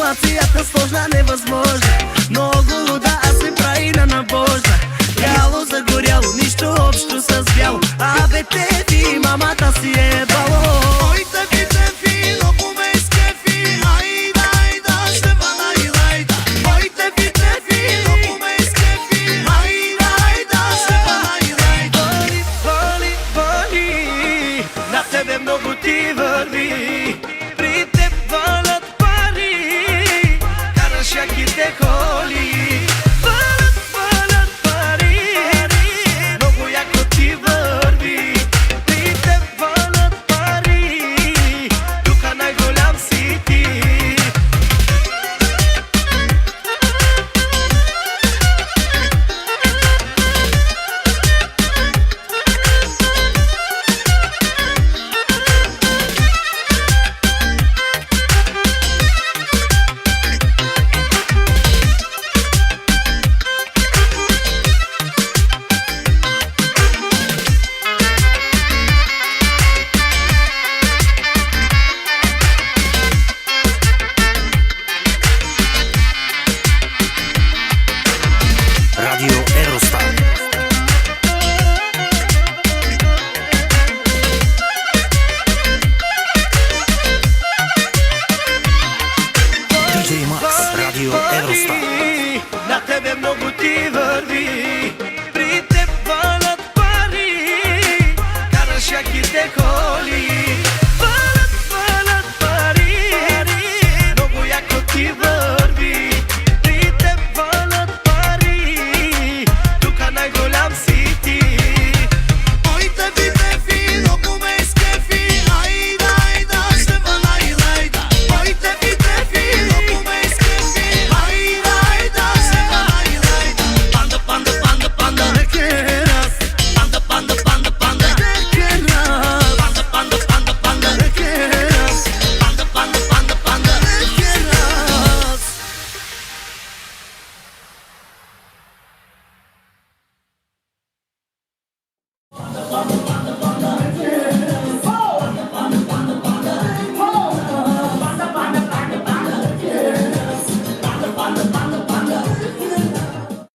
Ситуацията сложна, невъзможна. Много луда, а се прави на набожна. Бяло загоряло, нищо общо с бяло. Абе Тефи, мамата си е бало. Ой, Тефи, Тефи, много ме изкефи. Айда, айда, ще вана и лайда. Ой, Тефи, Тефи, много ме изкефи. Айда, айда, ще вана и лайда. Боли, боли, боли, на тебе много ти върви. При теб валят пари, караш яките коли. Валят, валят пари, много яко ти върви. При теб валят пари, тука най-голям си ти. Радио Евростар. DJ Max, Радио Евростар. На тебе много ти върви.